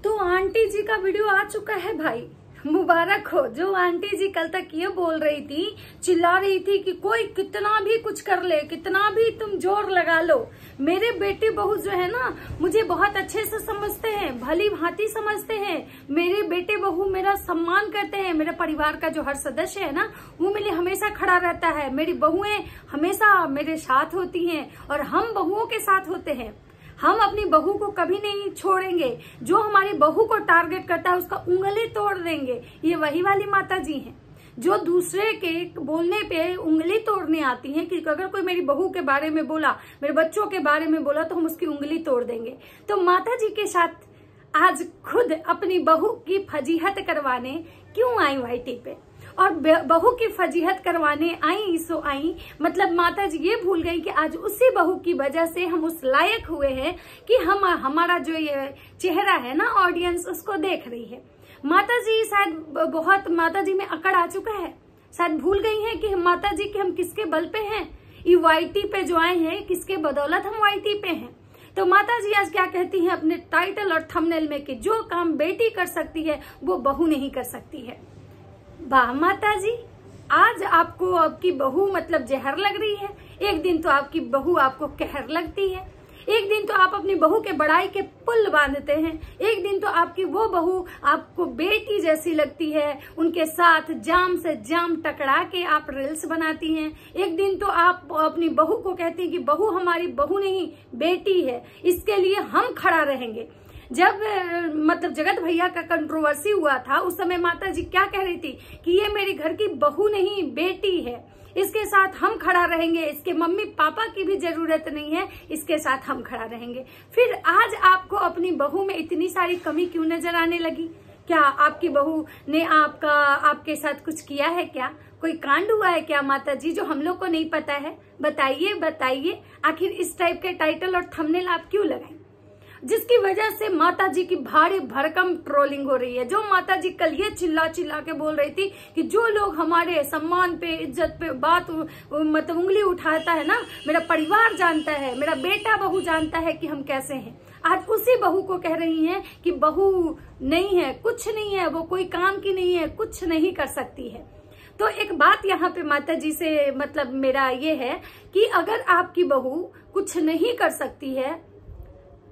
तो आंटी जी का वीडियो आ चुका है भाई, मुबारक हो। जो आंटी जी कल तक ये बोल रही थी, चिल्ला रही थी कि कोई कितना भी कुछ कर ले, कितना भी तुम जोर लगा लो, मेरे बेटे बहू जो है ना मुझे बहुत अच्छे से समझते हैं, भली भांति समझते हैं। मेरे बेटे बहू मेरा सम्मान करते हैं, मेरे परिवार का जो हर सदस्य है ना वो मेरे लिए हमेशा खड़ा रहता है। मेरी बहुएं हमेशा मेरे साथ होती हैं और हम बहुओं के साथ होते हैं। हम अपनी बहू को कभी नहीं छोड़ेंगे। जो हमारी बहू को टारगेट करता है उसका उंगली तोड़ देंगे। ये वही वाली माता जी हैं जो दूसरे के बोलने पे उंगली तोड़ने आती हैं कि अगर कोई मेरी बहू के बारे में बोला, मेरे बच्चों के बारे में बोला तो हम उसकी उंगली तोड़ देंगे। तो माता जी के साथ आज खुद अपनी बहू की फजीहत करवाने क्यों आई वाईटी पे, और बहू की फजीहत करवाने आई सो आई, मतलब माता जी ये भूल गई कि आज उसी बहू की वजह से हम उस लायक हुए हैं कि हमारा जो ये चेहरा है ना ऑडियंस उसको देख रही है। माता जी शायद बहुत माता जी में अकड़ आ चुका है, शायद भूल गई हैं कि माता जी के हम किसके बल पे हैं। ये वाईटी पे जो आए हैं किसके बदौलत हम वाईटी पे हैं। तो माता जी आज क्या कहती हैं अपने टाइटल और थंबनेल में कि जो काम बेटी कर सकती है वो बहू नहीं कर सकती है। वाह माता जी, आज आपको आपकी बहू मतलब जहर लग रही है। एक दिन तो आपकी बहू आपको कहर लगती है, एक दिन तो आप अपनी बहू के बड़ाई के पुल बांधते हैं, एक दिन तो आपकी वो बहू आपको बेटी जैसी लगती है, उनके साथ जाम से जाम टकरा के आप रील्स बनाती हैं। एक दिन तो आप अपनी बहू को कहती हैं कि बहू हमारी बहू नहीं बेटी है, इसके लिए हम खड़ा रहेंगे। जब मतलब जगत भैया का कंट्रोवर्सी हुआ था उस समय माता जी क्या कह रही थी कि ये मेरी घर की बहू नहीं बेटी है, इसके साथ हम खड़ा रहेंगे, इसके मम्मी पापा की भी जरूरत नहीं है, इसके साथ हम खड़ा रहेंगे। फिर आज आपको अपनी बहू में इतनी सारी कमी क्यों नजर आने लगी? क्या आपकी बहू ने आपके साथ कुछ किया है? क्या कोई कांड हुआ है क्या माता जी जो हम लोग को नहीं पता है? बताइए बताइए, आखिर इस टाइप के टाइटल और थंबनेल आप क्यों लगाए जिसकी वजह से माता जी की भारी भरकम ट्रोलिंग हो रही है। जो माता जी कल ये चिल्ला चिल्ला के बोल रही थी कि जो लोग हमारे सम्मान पे, इज्जत पे बात मतलब उंगली उठाता है ना, मेरा परिवार जानता है, मेरा बेटा बहू जानता है कि हम कैसे हैं, आज उसी बहू को कह रही हैं कि बहू नहीं है, कुछ नहीं है, वो कोई काम की नहीं है, कुछ नहीं कर सकती है। तो एक बात यहाँ पे माता जी से मतलब मेरा ये है कि अगर आपकी बहू कुछ नहीं कर सकती है,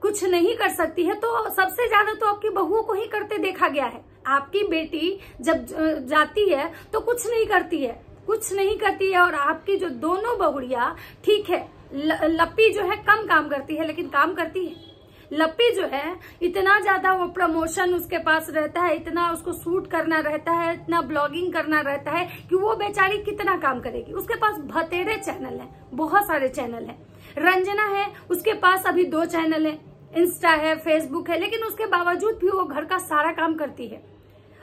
कुछ नहीं कर सकती है, तो सबसे ज्यादा तो आपकी बहुओं को ही करते देखा गया है। आपकी बेटी जब जाती है तो कुछ नहीं करती है, कुछ नहीं करती है। और आपकी जो दोनों बहुड़िया, ठीक है लप्पी जो है कम काम करती है लेकिन काम करती है। लप्पी जो है इतना ज्यादा वो प्रमोशन उसके पास रहता है, इतना उसको शूट करना रहता है, इतना ब्लॉगिंग करना रहता है कि वो बेचारी कितना काम करेगी। उसके पास बतेरे चैनल है, बहुत सारे चैनल है। रंजना है, उसके पास अभी 2 चैनल है, इंस्टा है, फेसबुक है, लेकिन उसके बावजूद भी वो घर का सारा काम करती है।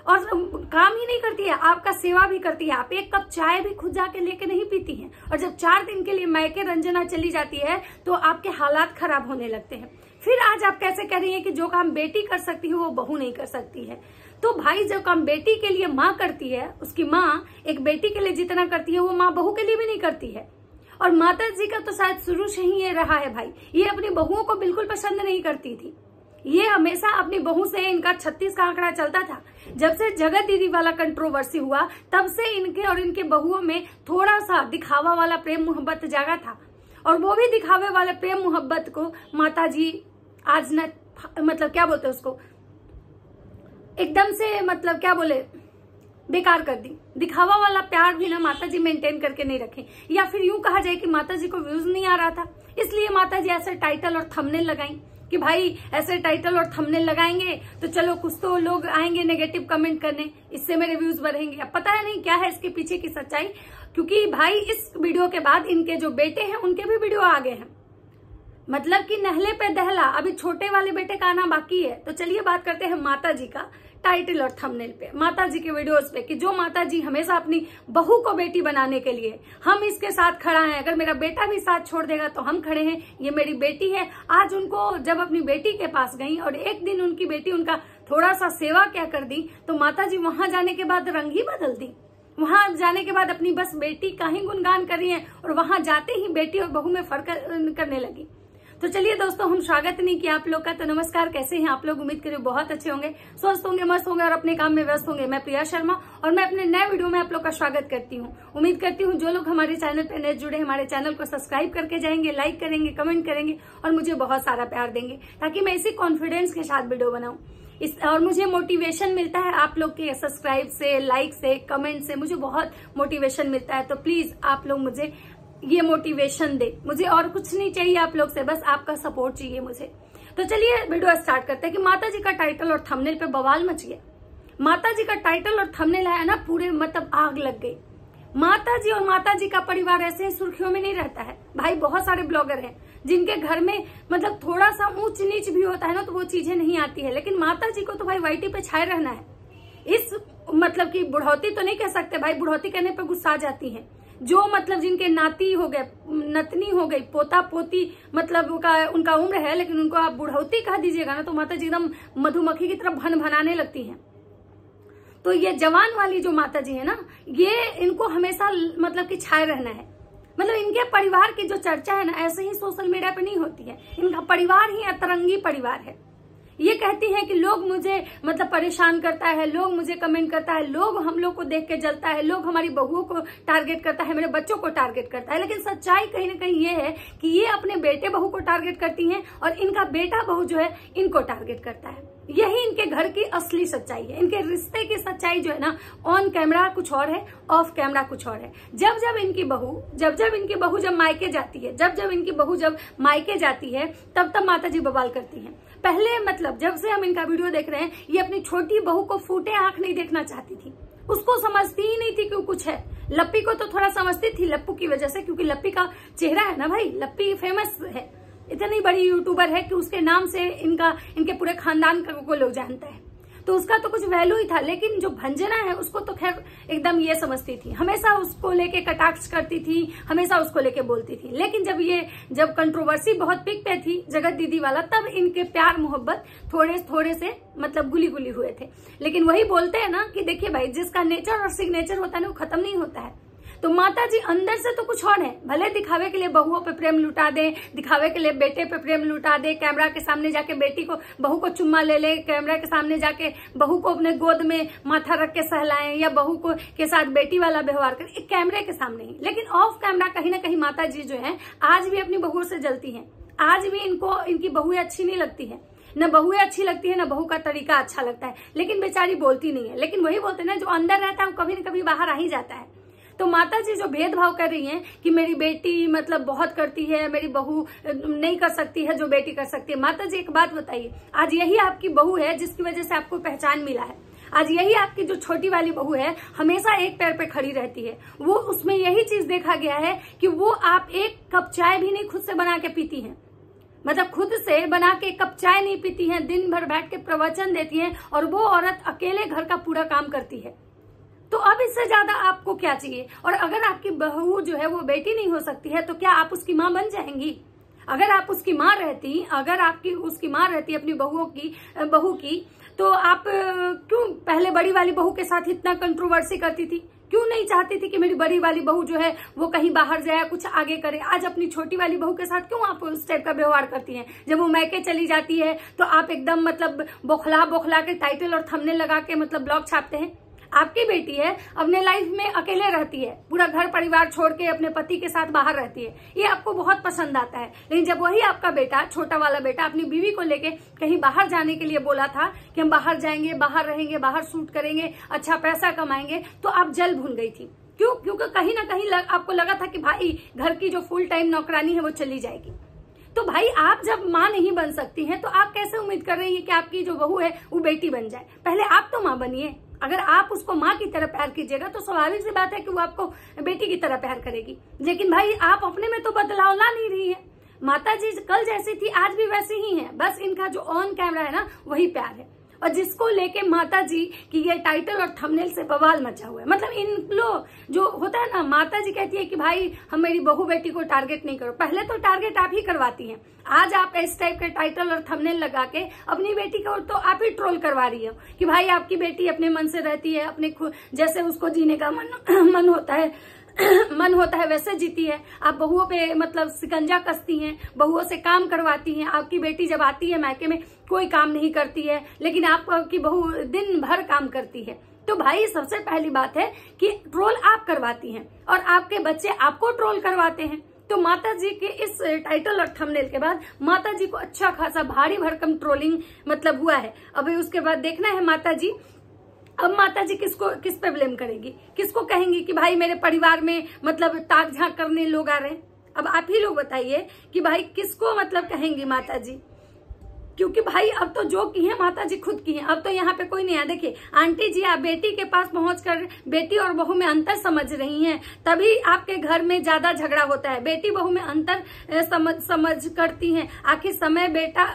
और काम ही नहीं करती है, आपका सेवा भी करती है। आप एक कप चाय भी खुद जाके लेके नहीं पीती हैं। और जब 4 दिन के लिए मायके रंजना चली जाती है तो आपके हालात खराब होने लगते हैं। फिर आज आप कैसे कह रही हैं कि जो काम बेटी कर सकती है वो बहू नहीं कर सकती है? तो भाई जो काम बेटी के लिए माँ करती है, उसकी माँ एक बेटी के लिए जितना करती है वो माँ बहू के लिए भी नहीं करती है। और माता जी का तो शायद शुरू से ही ये रहा है भाई, ये अपनी बहुओं को बिल्कुल पसंद नहीं करती थी। ये हमेशा अपनी बहू से इनका 36 का आंकड़ा चलता था। जब से जगत दीदी वाला कंट्रोवर्सी हुआ तब से इनके और इनके बहुओं में थोड़ा सा दिखावा वाला प्रेम मोहब्बत जागा था। और वो भी दिखावे वाले प्रेम मोहब्बत को माता जी आज न मतलब क्या बोलते उसको एकदम से मतलब क्या बोले बेकार कर दी। दिखावा वाला प्यार भी ना माता जी मेंटेन करके नहीं रखे, या फिर यूं कहा जाए कि माता जी को व्यूज नहीं आ रहा था, इसलिए माता जी ऐसे टाइटल और थंबनेल लगाई कि भाई ऐसे टाइटल और थंबनेल लगाएंगे तो चलो कुछ तो लोग आएंगे नेगेटिव कमेंट करने, इससे मेरे व्यूज बढ़ेंगे। अब पता है नहीं क्या है इसके पीछे की सच्चाई, क्योंकि भाई इस वीडियो के बाद इनके जो बेटे हैं उनके भी वीडियो आ गए हैं, मतलब कि नहले पे दहला। अभी छोटे वाले बेटे का आना बाकी है। तो चलिए बात करते हैं माता जी का टाइटल और थंबनेल पे, माता जी के वीडियोस पे, कि जो माता जी हमेशा अपनी बहू को बेटी बनाने के लिए हम इसके साथ खड़ा हैं, अगर मेरा बेटा भी साथ छोड़ देगा तो हम खड़े हैं, ये मेरी बेटी है। आज उनको जब अपनी बेटी के पास गई और एक दिन उनकी बेटी उनका थोड़ा सा सेवा क्या कर दी तो माता जी वहां जाने के बाद रंग ही बदल दी। वहां जाने के बाद अपनी बस बेटी का ही गुणगान कर रही है और वहां जाते ही बेटी और बहू में फर्क करने लगी। तो चलिए दोस्तों, हम स्वागत नहीं किया आप लोग का, तो नमस्कार। कैसे हैं आप लोग? उम्मीद करें बहुत अच्छे होंगे, स्वस्थ होंगे, मस्त होंगे और अपने काम में व्यस्त होंगे। मैं प्रिया शर्मा और मैं अपने नए वीडियो में आप लोग का स्वागत करती हूँ। उम्मीद करती हूँ जो लोग हमारे चैनल पर नए जुड़े, हमारे चैनल को सब्सक्राइब करके जाएंगे, लाइक करेंगे, कमेंट करेंगे और मुझे बहुत सारा प्यार देंगे, ताकि मैं इसी कॉन्फिडेंस के साथ वीडियो बनाऊं। और मुझे मोटिवेशन मिलता है आप लोग के सब्सक्राइब से, लाइक से, कमेंट से, मुझे बहुत मोटिवेशन मिलता है। तो प्लीज आप लोग मुझे ये मोटिवेशन दे, मुझे और कुछ नहीं चाहिए आप लोग से, बस आपका सपोर्ट चाहिए मुझे। तो चलिए वीडियो स्टार्ट करते हैं कि माता जी का टाइटल और थंबनेल पे बवाल मच गया। माता जी का टाइटल और थंबनेल है ना, पूरे मतलब आग लग गई। माता जी और माता जी का परिवार ऐसे ही सुर्खियों में नहीं रहता है भाई। बहुत सारे ब्लॉगर हैं जिनके घर में मतलब थोड़ा सा ऊंच नीच भी होता है ना, तो वो चीजें नहीं आती है, लेकिन माता जी को तो भाई वाईटी पे छाए रहना है। इस मतलब की बुढ़ौती तो नहीं कह सकते भाई, बुढ़ौती कहने पे गुस्सा आ जाती है। जो मतलब जिनके नाती हो गए, नतनी हो गई, पोता पोती मतलब उनका उम्र है, लेकिन उनको आप बुढ़ौती कह दीजिएगा ना, तो माता जी एकदम मधुमक्खी की तरफ भन भनाने लगती हैं। तो ये जवान वाली जो माता जी है ना, ये इनको हमेशा मतलब कि छाए रहना है। मतलब इनके परिवार की जो चर्चा है ना, ऐसे ही सोशल मीडिया पे नहीं होती है। इनका परिवार ही अतरंगी परिवार है। ये कहती है कि लोग मुझे मतलब परेशान करता है, लोग मुझे कमेंट करता है, लोग हम लोग को देख के जलता है, लोग हमारी बहुओं को टारगेट करता है, मेरे बच्चों को टारगेट करता है। लेकिन सच्चाई कहीं ना कहीं ये है कि ये अपने बेटे बहू को टारगेट करती हैं और इनका बेटा बहू जो है इनको टारगेट करता है। यही इनके घर की असली सच्चाई है। इनके रिश्ते की सच्चाई जो है ना, ऑन कैमरा कुछ और है, ऑफ कैमरा कुछ और है। जब इनकी बहू जब मायके जाती है, जब इनकी बहू जब मायके जाती है, तब माता जी बवाल करती हैं। पहले मतलब जब से हम इनका वीडियो देख रहे हैं, ये अपनी छोटी बहू को फूटे आंख नहीं देखना चाहती थी। उसको समझती ही नहीं थी कि कुछ है। लप्पी को तो थोड़ा समझती थी, लप्पू की वजह से, क्योंकि लप्पी का चेहरा है ना भाई, लप्पी फेमस है, इतनी बड़ी यूट्यूबर है कि उसके नाम से इनके पूरे खानदान को लोग जानता है, तो उसका तो कुछ वैल्यू ही था। लेकिन जो भंजना है उसको तो खैर एकदम ये समझती थी, हमेशा उसको लेके कटाक्ष करती थी, हमेशा उसको लेके बोलती थी। लेकिन जब कंट्रोवर्सी बहुत पीक पे थी जगत दीदी वाला, तब इनके प्यार मोहब्बत थोड़े से मतलब गुली गुली हुए थे। लेकिन वही बोलते हैं ना कि देखिए भाई, जिसका नेचर और सिग्नेचर होता है ना, वो खत्म नहीं होता है। तो माता जी अंदर से तो कुछ और है। भले दिखावे के लिए बहुओं पे प्रेम लुटा दे, दिखावे के लिए बेटे पे प्रेम लुटा दे, कैमरा के सामने जाके बहू को चुम्मा ले ले, कैमरा के सामने जाके बहू को अपने गोद में माथा रख के सहलाएं, या बहू को के साथ बेटी वाला व्यवहार करें, एक कैमरे के सामने ही। लेकिन ऑफ कैमरा कहीं ना कहीं माता जी जो है आज भी अपनी बहुओं से जलती है। आज भी इनकी बहुएं अच्छी नहीं लगती है, न बहुएं अच्छी लगती है, न बहू का तरीका अच्छा लगता है। लेकिन बेचारी बोलती नहीं है। लेकिन वही बोलते हैं ना, जो अंदर रहता है वो कभी न कभी बाहर आ ही जाता है। तो माता जी जो भेदभाव कर रही हैं कि मेरी बेटी मतलब बहुत करती है, मेरी बहू नहीं कर सकती है जो बेटी कर सकती है। माता जी एक बात बताइए, आज यही आपकी बहू है जिसकी वजह से आपको पहचान मिला है। आज यही आपकी जो छोटी वाली बहू है, हमेशा एक पैर पे खड़ी रहती है। वो उसमें यही चीज देखा गया है कि वो आप एक कप चाय भी नहीं खुद से बना के पीती हैं, मतलब खुद से बना के एक कप चाय नहीं पीती हैं, दिन भर बैठ के प्रवचन देती हैं, और वो औरत अकेले घर का पूरा काम करती है। तो अब इससे ज्यादा आपको क्या चाहिए? और अगर आपकी बहू जो है वो बेटी नहीं हो सकती है, तो क्या आप उसकी माँ बन जाएंगी? अगर आप उसकी माँ रहती, अगर आपकी उसकी माँ रहती अपनी बहू की, तो आप क्यों पहले बड़ी वाली बहू के साथ इतना कंट्रोवर्सी करती थी? क्यों नहीं चाहती थी कि मेरी बड़ी वाली बहू जो है वो कहीं बाहर जाए, कुछ आगे करे? आज अपनी छोटी वाली बहू के साथ क्यों आप उस टाइप का व्यवहार करती हैं? जब वो मैके चली जाती है तो आप एकदम मतलब बौखला के टाइटल और थंबनेल लगा के मतलब ब्लॉग छापते हैं। आपकी बेटी है, अपने लाइफ में अकेले रहती है, पूरा घर परिवार छोड़ के अपने पति के साथ बाहर रहती है, ये आपको बहुत पसंद आता है। लेकिन जब वही आपका बेटा, छोटा वाला बेटा, अपनी बीवी को लेके कहीं बाहर जाने के लिए बोला था कि हम बाहर जाएंगे, बाहर रहेंगे, बाहर शूट करेंगे, अच्छा पैसा कमाएंगे, तो आप जल भून गई थी। क्यों? क्योंकि कहीं ना कहीं आपको लगा था कि भाई घर की जो फुल टाइम नौकरानी है वो चली जाएगी। तो भाई आप जब माँ नहीं बन सकती हैं, तो आप कैसे उम्मीद कर रही है कि आपकी जो बहू है वो बेटी बन जाए? पहले आप तो माँ बनिए। अगर आप उसको माँ की तरह प्यार कीजिएगा तो स्वाभाविक सी बात है कि वो आपको बेटी की तरह प्यार करेगी। लेकिन भाई आप अपने में तो बदलाव ला नहीं रही है। माता जी कल जैसी थी आज भी वैसी ही है, बस इनका जो ऑन कैमरा है ना वही प्यार है। और जिसको लेके माता जी की ये टाइटल और थंबनेल से बवाल मचा हुआ है। मतलब इन लोग जो होता है ना, माता जी कहती है कि भाई हम मेरी बहू बेटी को टारगेट नहीं करो। पहले तो टारगेट आप ही करवाती हैं, आज आप इस टाइप के टाइटल और थंबनेल लगा के अपनी बेटी को तो आप ही ट्रोल करवा रही हो कि भाई आपकी बेटी अपने मन से रहती है, अपने जैसे उसको जीने का मन होता है मन होता है वैसे जीती है। आप बहुओं पे मतलब शिकंजा कसती हैं, बहुओं से काम करवाती हैं। आपकी बेटी जब आती है मायके में कोई काम नहीं करती है, लेकिन आपकी बहू दिन भर काम करती है। तो भाई सबसे पहली बात है कि ट्रोल आप करवाती हैं और आपके बच्चे आपको ट्रोल करवाते हैं। तो माता जी के इस टाइटल और थंबनेल के बाद माता जी को अच्छा खासा भारी भरकम ट्रोलिंग मतलब हुआ है। अभी उसके बाद देखना है माता जी, अब माता जी किस पे ब्लेम करेगी, किसको कहेंगी कि भाई मेरे परिवार में मतलब ताक झांक करने लोग आ रहे हैं। अब आप ही लोग बताइए कि भाई किसको मतलब कहेंगी माता जी, क्योंकि भाई अब तो जो की है माता जी खुद की है, अब तो यहाँ पे कोई नहीं है। देखिए आंटी जी, आप बेटी के पास पहुंचकर बेटी और बहू में अंतर समझ रही हैं, तभी आपके घर में ज्यादा झगड़ा होता है। बेटी बहू में अंतर समझ करती हैं। आखिर समय बेटा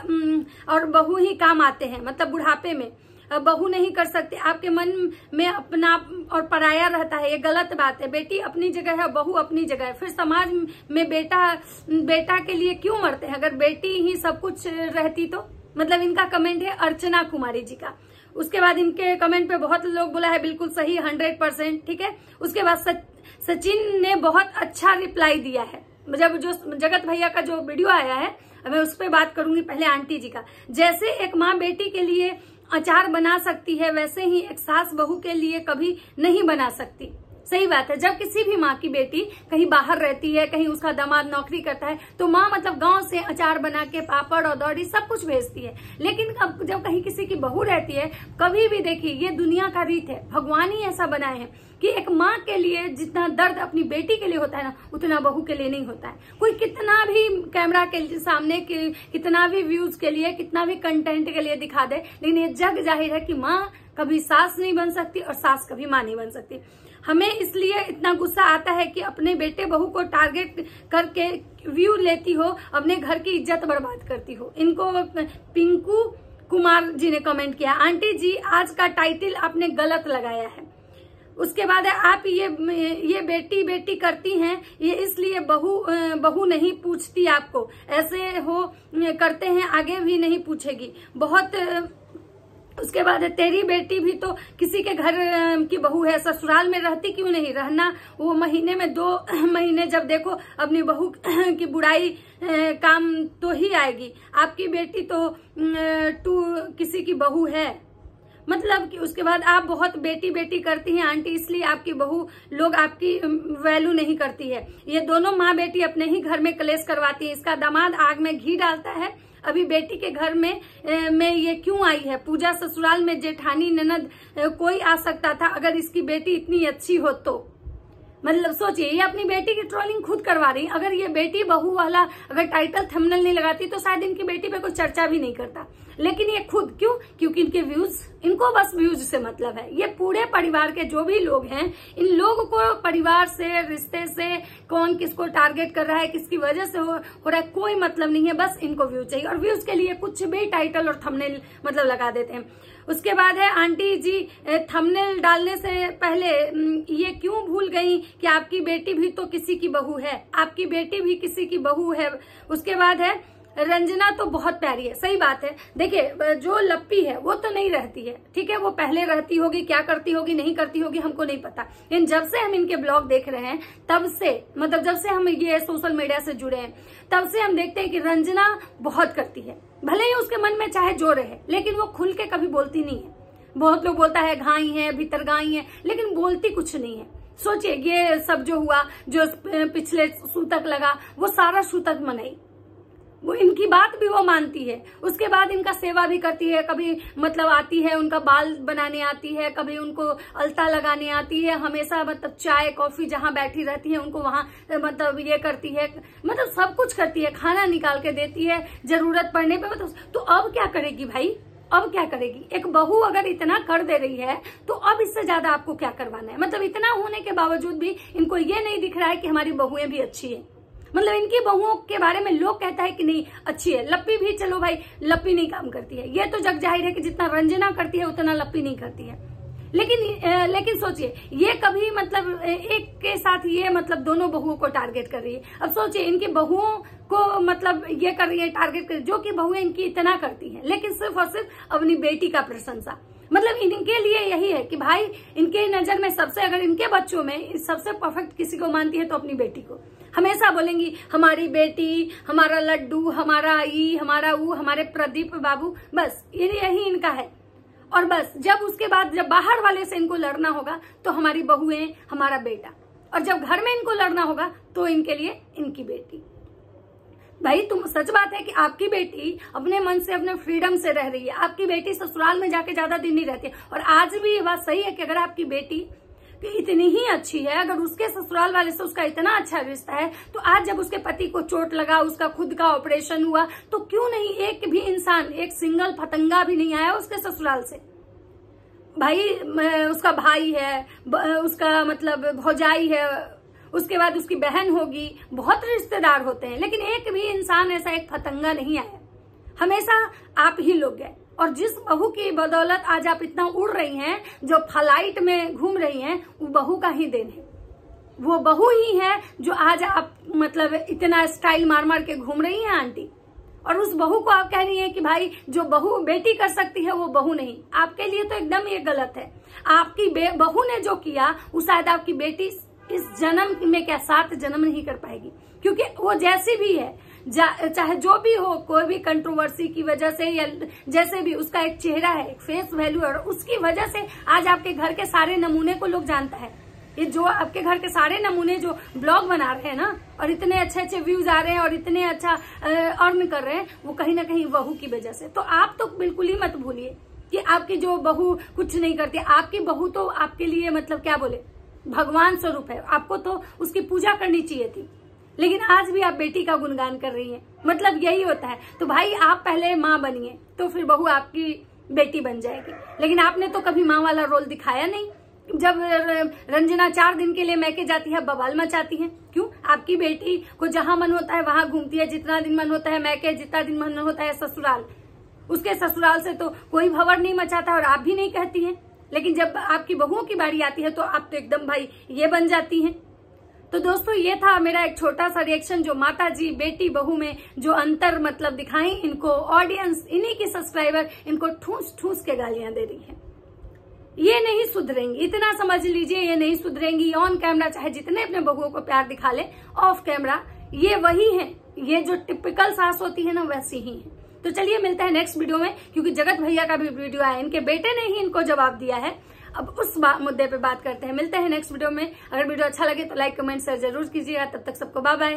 और बहू ही काम आते हैं, मतलब बुढ़ापे में बहू नहीं कर सकती। आपके मन में अपना और पराया रहता है, ये गलत बात है। बेटी अपनी जगह है, बहू अपनी जगह है। फिर समाज में बेटा के लिए क्यों मरते हैं? अगर बेटी ही सब कुछ रहती तो। मतलब इनका कमेंट है अर्चना कुमारी जी का। उसके बाद इनके कमेंट पे बहुत लोग बोला है बिल्कुल सही, 100%, ठीक है। उसके बाद सचिन ने बहुत अच्छा रिप्लाई दिया है। जब जो जगत भैया का जो वीडियो आया है, मैं उस पर बात करूंगी। पहले आंटी जी का, जैसे एक माँ बेटी के लिए अचार बना सकती है, वैसे ही एक सास बहू के लिए कभी नहीं बना सकती। सही बात है। जब किसी भी माँ की बेटी कहीं बाहर रहती है, कहीं उसका दामाद नौकरी करता है, तो माँ मतलब गांव से अचार बना के पापड़ और दौड़ी सब कुछ भेजती है। लेकिन अब जब कहीं किसी की बहू रहती है, कभी भी देखिए ये दुनिया का रीत है, भगवान ही ऐसा बनाए हैं कि एक माँ के लिए जितना दर्द अपनी बेटी के लिए होता है ना, उतना बहू के लिए नहीं होता है। कोई कितना भी कैमरा के सामने कितना भी व्यूज के लिए, कितना भी कंटेंट के लिए दिखा दे, लेकिन ये जग जाहिर है कि माँ कभी सास नहीं बन सकती और सास कभी माँ नहीं बन सकती। हमें इसलिए इतना गुस्सा आता है कि अपने बेटे बहू को टारगेट करके व्यू लेती हो, अपने घर की इज्जत बर्बाद करती हो। इनको पिंकू कुमार जी ने कमेंट किया, आंटी जी आज का टाइटल आपने गलत लगाया है। उसके बाद है आप ये बेटी बेटी करती हैं, ये इसलिए बहू नहीं पूछती आपको, ऐसे हो करते हैं आगे भी नहीं पूछेगी बहुत। उसके बाद तेरी बेटी भी तो किसी के घर की बहू है, ससुराल में रहती क्यों नहीं? रहना वो महीने में 2 महीने जब देखो अपनी बहू की बुराई काम तो ही आएगी। आपकी बेटी तो किसी की बहू है, मतलब कि उसके बाद आप बहुत बेटी बेटी करती हैं आंटी, इसलिए आपकी बहू लोग आपकी वैल्यू नहीं करती है। ये दोनों माँ बेटी अपने ही घर में कलेश करवाती है। इसका दामाद आग में घी डालता है। अभी बेटी के घर में ये क्यों आई है? पूजा ससुराल में जेठानी ननद कोई आ सकता था अगर इसकी बेटी इतनी अच्छी हो तो। मतलब सोचिए, ये अपनी बेटी की ट्रोलिंग खुद करवा रही। अगर ये बेटी बहू वाला अगर टाइटल थंबनेल नहीं लगाती तो शायद इनकी बेटी पे कोई चर्चा भी नहीं करता। लेकिन ये खुद क्यों? क्योंकि इनके व्यूज, इनको बस व्यूज से मतलब है। ये पूरे परिवार के जो भी लोग हैं, इन लोगों को परिवार से, रिश्ते से, कौन किसको टारगेट कर रहा है, किसकी वजह से हो रहा है, कोई मतलब नहीं है। बस इनको व्यूज चाहिए और व्यूज के लिए कुछ भी टाइटल और थंबनेल मतलब लगा देते हैं। उसके बाद है आंटी जी थंबनेल डालने से पहले ये क्यों भूल गई कि आपकी बेटी भी तो किसी की बहू है, आपकी बेटी भी किसी की बहू है। उसके बाद है रंजना तो बहुत प्यारी है। सही बात है। देखिए जो लप्पी है वो तो नहीं रहती है, ठीक है, वो पहले रहती होगी, क्या करती होगी नहीं करती होगी हमको नहीं पता। लेकिन जब से हम इनके ब्लॉग देख रहे हैं तब से, मतलब जब से हम ये सोशल मीडिया से जुड़े हैं तब से हम देखते हैं कि रंजना बहुत करती है। भले ही उसके मन में चाहे जो रहे, लेकिन वो खुल के कभी बोलती नहीं है। बहुत लोग बोलता है घाई है, भीतर गाई है, लेकिन बोलती कुछ नहीं है। सोचिए ये सब जो हुआ, जो पिछले सूतक लगा, वो सारा सूतक मनाई, वो इनकी बात भी वो मानती है। उसके बाद इनका सेवा भी करती है। कभी मतलब आती है, उनका बाल बनाने आती है, कभी उनको अलता लगाने आती है, हमेशा मतलब चाय कॉफी जहां बैठी रहती है उनको वहां मतलब ये करती है, मतलब सब कुछ करती है, खाना निकाल के देती है जरूरत पड़ने पे। मतलब तो अब क्या करेगी भाई? अब क्या करेगी? एक बहू अगर इतना कर दे रही है तो अब इससे ज्यादा आपको क्या करवाना है? मतलब इतना होने के बावजूद भी इनको ये नहीं दिख रहा है कि हमारी बहुएं भी अच्छी है। मतलब इनकी बहुओं के बारे में लोग कहता है कि नहीं अच्छी है। लप्पी भी, चलो भाई लप्पी नहीं काम करती है, ये तो जग जाहिर है कि जितना रंजना करती है उतना लप्पी नहीं करती है। लेकिन सोचिए ये कभी मतलब एक के साथ ये मतलब दोनों बहुओं को टारगेट कर रही है। अब सोचिए इनकी बहुओं को मतलब ये कर रही है टारगेट कर, जो कि बहुएं इनकी इतना करती हैं, लेकिन सिर्फ और सिर्फ अपनी बेटी का प्रशंसा। मतलब इनके लिए यही है कि भाई इनके नजर में सबसे, अगर इनके बच्चों में सबसे परफेक्ट किसी को मानती है तो अपनी बेटी को। हमेशा बोलेंगी हमारी बेटी, हमारा लड्डू, हमारा ई, हमारा ऊ, हमारे प्रदीप बाबू, बस यही इनका है। और बस जब उसके बाद जब बाहर वाले से इनको लड़ना होगा तो हमारी बहुएं, हमारा बेटा, और जब घर में इनको लड़ना होगा तो इनके लिए इनकी बेटी। भाई तुम, सच बात है कि आपकी बेटी अपने मन से, अपने फ्रीडम से रह रही है। आपकी बेटी ससुराल में जाके ज्यादा दिन नहीं रहती है। और आज भी ये बात सही है कि अगर आपकी बेटी इतनी ही अच्छी है, अगर उसके ससुराल वाले से उसका इतना अच्छा रिश्ता है, तो आज जब उसके पति को चोट लगा, उसका खुद का ऑपरेशन हुआ, तो क्यों नहीं एक भी इंसान, एक सिंगल फतंगा भी नहीं आया उसके ससुराल से। भाई उसका भाई है, उसका मतलब भौजाई है, उसके बाद उसकी बहन होगी, बहुत रिश्तेदार होते हैं, लेकिन एक भी इंसान ऐसा, एक फतंगा नहीं आया। हमेशा आप ही लोग गए। और जिस बहू की बदौलत आज आप इतना उड़ रही हैं, जो फ्लाइट में घूम रही हैं, वो बहू का ही देन है। वो बहू ही है जो आज आप मतलब इतना स्टाइल मार मार के घूम रही हैं आंटी। और उस बहू को आप कह रही हैं कि भाई जो बहू बेटी कर सकती है वो बहू नहीं। आपके लिए तो एकदम ये गलत है। आपकी बहू ने जो किया वो शायद आपकी बेटी इस जन्म में क्या 7 जन्म नहीं कर पाएगी, क्योंकि वो जैसी भी है, चाहे जो भी हो, कोई भी कंट्रोवर्सी की वजह से या जैसे भी, उसका एक चेहरा है, एक फेस वैल्यू है, और उसकी वजह से आज आपके घर के सारे नमूने को लोग जानता है। ये जो आपके घर के सारे नमूने जो ब्लॉग बना रहे हैं ना, और इतने अच्छे अच्छे व्यूज आ रहे हैं और इतने अच्छा अर्न कर रहे हैं, वो कहीं ना कहीं बहू की वजह से। तो आप तो बिल्कुल ही मत भूलिए कि आपकी जो बहू कुछ नहीं करती। आपकी बहू तो आपके लिए मतलब क्या बोले, भगवान स्वरूप है। आपको तो उसकी पूजा करनी चाहिए थी, लेकिन आज भी आप बेटी का गुणगान कर रही हैं। मतलब यही होता है। तो भाई आप पहले माँ बनिए, तो फिर बहू आपकी बेटी बन जाएगी। लेकिन आपने तो कभी माँ वाला रोल दिखाया नहीं। जब रंजना 4 दिन के लिए मैके जाती है, बवाल मचाती है। क्यों? आपकी बेटी को जहां मन होता है वहां घूमती है, जितना दिन मन होता है मैके, जितना दिन मन होता है ससुराल। उसके ससुराल से तो कोई भंवर नहीं मचाता और आप भी नहीं कहती हैं। लेकिन जब आपकी बहुओं की बारी आती है तो आप तो एकदम भाई ये बन जाती हैं। तो दोस्तों ये था मेरा एक छोटा सा रिएक्शन, जो माता जी बेटी बहू में जो अंतर मतलब दिखाई, इनको ऑडियंस, इन्हीं की सब्सक्राइबर इनको ठूस ठूस के गालियां दे रही है। ये नहीं सुधरेंगी, इतना समझ लीजिए, ये नहीं सुधरेंगी। ऑन कैमरा चाहे जितने अपने बहुओं को प्यार दिखा ले, ऑफ कैमरा ये वही है। ये जो टिपिकल सास होती है ना, वैसी ही है। तो चलिए मिलते हैं नेक्स्ट वीडियो में, क्योंकि जगत भैया का भी वीडियो आया, इनके बेटे ने ही इनको जवाब दिया है। अब उस मुद्दे पे बात करते हैं। मिलते हैं नेक्स्ट वीडियो में। अगर वीडियो अच्छा लगे तो लाइक कमेंट शेयर जरूर कीजिएगा। तब तक सबको बाय बाय।